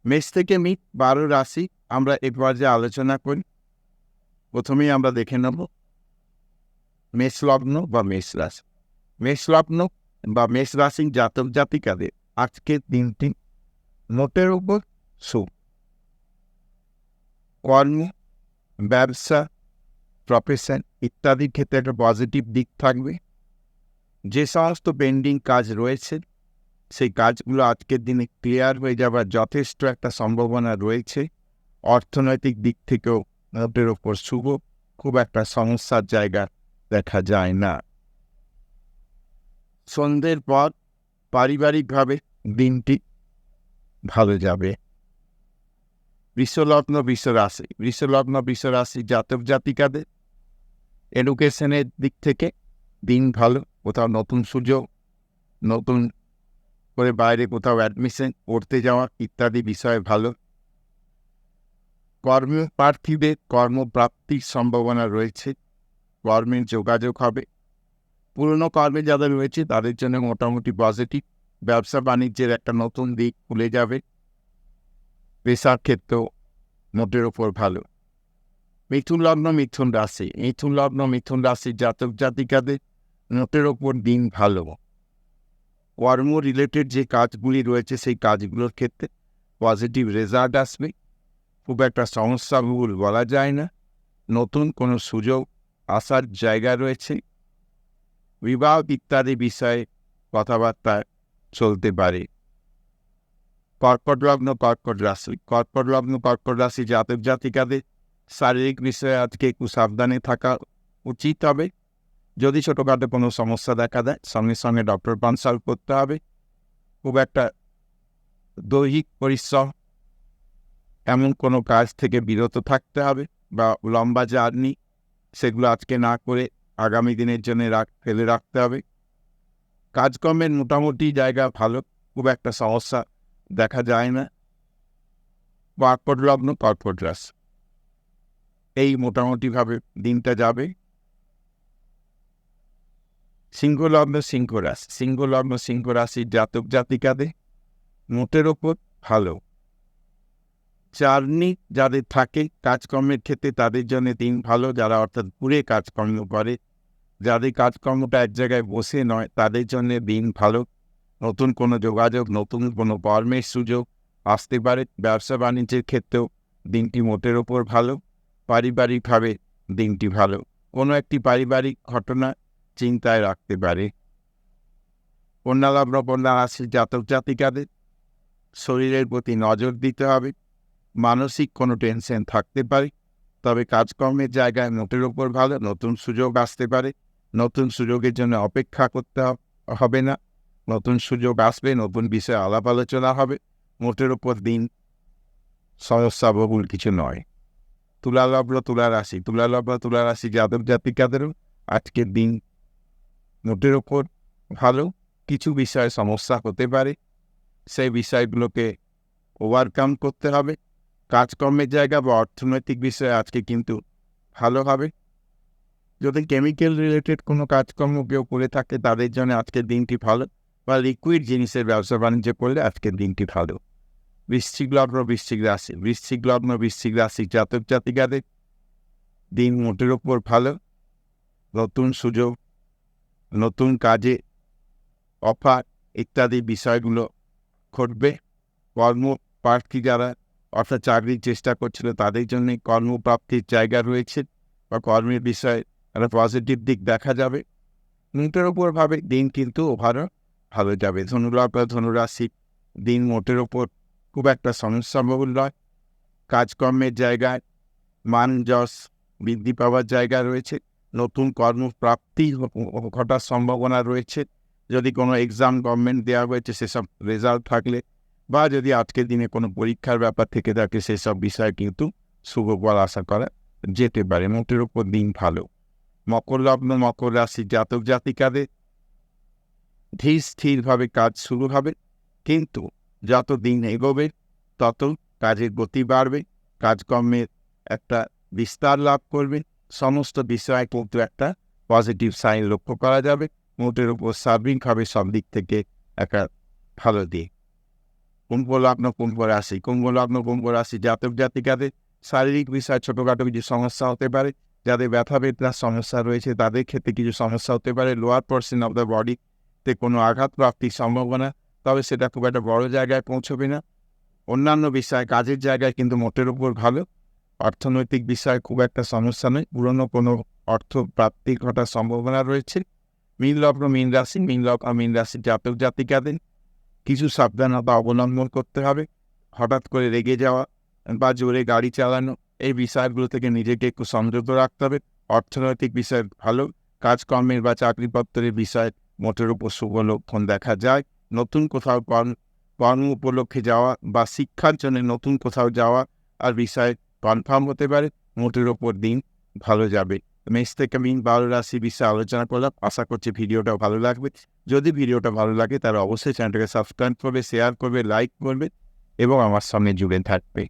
মেষ থেকে মিথ 12 রাশি আমরা এবার যে আলোচনা করি। প্রথমেই আমরা দেখে নেব মেষ লগ্ন বা মেষ রাশি। মেষ লগ্ন বা মেষ রাশির জাতক জাতিকাদের আজকের দিনটি নোটের উপর শুভ। কর্ম, ব্যবসা, প্রফেশন ইত্যাদির ক্ষেত্রে একটা পজিটিভ দিক থাকবে। যে সমস্ত পেন্ডিং কাজ রয়েছে সেই কাজগুলো আজকের দিনে ক্লিয়ার হয়ে যাবার যথেষ্ট একটা সম্ভাবনা রয়েছে। অর্থনৈতিক দিক থেকেও নোটের ওপর শুভ, খুব একটা সমস্যার জায়গা দেখা যায় না। সন্ধ্যের পর পারিবারিকভাবে দিনটি ভালো যাবে। বৃষলগ্ন বৃষরাশি জাতক জাতিকাদের এডুকেশনের দিক থেকে দিন ভালো। কোথাও নতুন সুযোগ, নতুন করে বাইরে কোথাও অ্যাডমিশন করতে যাওয়া ইত্যাদি বিষয়ে ভালো। কর্মপ্রার্থীদের কর্মপ্রাপ্তির সম্ভাবনা রয়েছে, কর্মের যোগাযোগ হবে। পুরনো কর্মে যাদের রয়েছে তাদের জন্য মোটামুটি পজিটিভ। ব্যবসা বাণিজ্যের একটা নতুন দিক খুলে যাবে। পেশার ক্ষেত্রেও নোটের ওপর ভালো। মিথুন লগ্ন মিথুন রাশির জাতক জাতিকাদের নোটের ওপর দিন ভালো। কর্ম রিলেটেড যে কাজগুলি রয়েছে সেই কাজগুলোর ক্ষেত্রে পজিটিভ রেজাল্ট আসবে। খুব একটা সমস্যাবহুল বলা যায় না। নতুন কোনো সুযোগ আসার জায়গা রয়েছে। বিবাহ ইত্যাদি বিষয়ে কথাবার্তা চলতে পারে। কর্কট লগ্ন কর্কট রাশি জাতক জাতিকাদের শারীরিক বিষয়ে আজকে একটু সাবধানে থাকা উচিত হবে। যদি ছোটোখাটো কোনো সমস্যা দেখা দেয় সঙ্গে সঙ্গে ডক্টর কনসাল্ট করতে হবে। খুব একটা দৈহিক পরিশ্রম এমন কোনো কাজ থেকে বিরত থাকতে হবে, বা লম্বা জার্নি সেগুলো আজকে না করে আগামী দিনের জন্য ফেলে রাখতে হবে। কাজকর্মের মোটামুটি জায়গা ভালো, খুব একটা সমস্যা দেখা যায় না। কর্কট লগ্ন কর্কট রাশি এই মোটামুটিভাবে দিনটা যাবে। সিংহ লগ্ন সিংহ রাশির জাতক জাতিকাদের নোটের ওপর ভালো। জার্নি যাদের থাকে কাজকর্মের ক্ষেত্রে তাদের জন্য দিন ভালো। যারা অর্থাৎ ঘুরে কাজকর্ম করে, যাদের কাজকর্মটা এক জায়গায় বসে নয় তাদের জন্য দিন ভালো। নতুন কোনো যোগাযোগ, নতুন কোনো কর্মের সুযোগ আসতে পারে। ব্যবসা বাণিজ্যের ক্ষেত্রেও দিনটি মোটের ওপর ভালো। পারিবারিকভাবে দিনটি ভালো। কোনো একটি পারিবারিক ঘটনা চিন্তায় রাখতে পারে। কন্যা রাশির জাতক জাতিকাদের শরীরের প্রতি নজর দিতে হবে। মানসিক কোনো টেনশন থাকতে পারে, তবে কাজকর্মের জায়গায় নোটের ওপর ভালো। নতুন সুযোগ আসতে পারে, নতুন সুযোগের জন্য অপেক্ষা করতে হবে না। নতুন সুযোগ আসবে, নতুন বিষয়ে আলাপ আলোচনা হবে। মোটের ওপর দিন সমস্যাবহুল কিছু নয়। তুলা রাশি জাতক জাতিকাদেরও আজকের দিন নোটের ওপর ভালো। কিছু বিষয়ে সমস্যা হতে পারে, সেই বিষয়গুলোকে ওভারকাম করতে হবে। কাজকর্মের জায়গা বা অর্থনৈতিক বিষয়ে আজকে কিন্তু ভালো হবে। যদি কেমিক্যাল রিলেটেড কোনো কাজকর্ম কেউ করে থাকে তাদের জন্য আজকের দিনটি ভালো, বা লিকুইড জিনিসের ব্যবসা বাণিজ্য করলে আজকের দিনটি ভালো। বৃশ্চিক লগ্ন বৃশ্চিক রাশি জাতক জাতিকাদের দিন মোটের ওপর ভালো। নতুন সুযোগ, নতুন কাজে অফার ইত্যাদি বিষয়গুলো ঘটবে। কর্মপ্রার্থী যারা অর্থাৎ চাকরির চেষ্টা করছিল তাদের জন্য কর্মপ্রাপ্তির জায়গা রয়েছে, বা কর্মের বিষয়ে একটা পজিটিভ দিক দেখা যাবে। নোটের ওপর ভাবে দিন কিন্তু ওভারঅল ভালো যাবে। ধনুরাশি দিন মোটের ওপর খুব একটা সমস্যাবহুল নয়। কাজকর্মের জায়গায় মান যশ বৃদ্ধি পাওয়ার জায়গা রয়েছে। নতুন কর্মপ্রাপ্তি ঘটার সম্ভাবনা রয়েছে। যদি কোনো এক্সাম গভর্নমেন্ট দেওয়া হয়েছে সেসব রেজাল্ট থাকলে, বা যদি আজকের দিনে কোনো পরীক্ষার ব্যাপার থেকে থাকে সেসব বিষয়ে কিন্তু শুভ ফল আশা করা যেতে পারে। মোটের ওপর দিন ভালো। মকর লগ্ন মকর রাশির জাতক জাতিকাদের ধীর স্থিরভাবে কাজ শুরু হবে, কিন্তু যত দিন এগোবে তত কাজের গতি বাড়বে, কাজকর্মের একটা বিস্তার লাভ করবে। সমস্ত বিষয়ে কিন্তু একটা পজিটিভ সাইন লক্ষ্য করা যাবে। মোটের উপর সার্বিকভাবে সব দিক থেকে একটা ভালো দিক। কুম্ভ রাশি জাতক জাতিকাদের শারীরিক বিষয়ে ছোটখাটো কিছু সমস্যা হতে পারে। যাদের ব্যথা বেদনার সমস্যা রয়েছে তাদের ক্ষেত্রে কিছু সমস্যা হতে পারে। লোয়ার পোর্শন অফ দ্য বডিতে কোনো আঘাত প্রাপ্তির সম্ভাবনা, তবে সেটা খুব একটা বড় জায়গায় পৌঁছবে না। অন্যান্য বিষয় কাজের জায়গায় কিন্তু মোটের উপর ভালো। অর্থনৈতিক বিষয়ে খুব একটা সমস্যা নেই, পুরনো কোনো অর্থ প্রাপ্তি ঘটার সম্ভাবনা রয়েছে। মীন রাশি জাতক জাতিকাদের কিছু সাবধানতা অবলম্বন করতে হবে। হঠাৎ করে রেগে যাওয়া বা জোরে গাড়ি চালানো, এই বিষয়গুলো থেকে নিজেকে একটু সংযত রাখতে হবে। অর্থনৈতিক বিষয় ভালো, কাজকর্মের বা চাকরিপত্রের বিষয়ে মোটের উপর শুভ লক্ষণ দেখা যায়। নতুন কোথাও কর্ম উপলক্ষে যাওয়া বা শিক্ষার জন্য নতুন কোথাও যাওয়া আর বিষয় কনফার্ম হতে পারে। মোটের ওপর দিন ভালো যাবে। মেষ থেকে মীন 12 রাশি বিষয়ে আলোচনা করলাম। আশা করছি ভিডিওটা ভালো লাগবে। যদি ভিডিওটা ভালো লাগে তাহলে অবশ্যই চ্যানেলটাকে সাবস্ক্রাইব করবে, শেয়ার করবে, লাইক করবে এবং আমার সামনে জুড়ে থাকবে।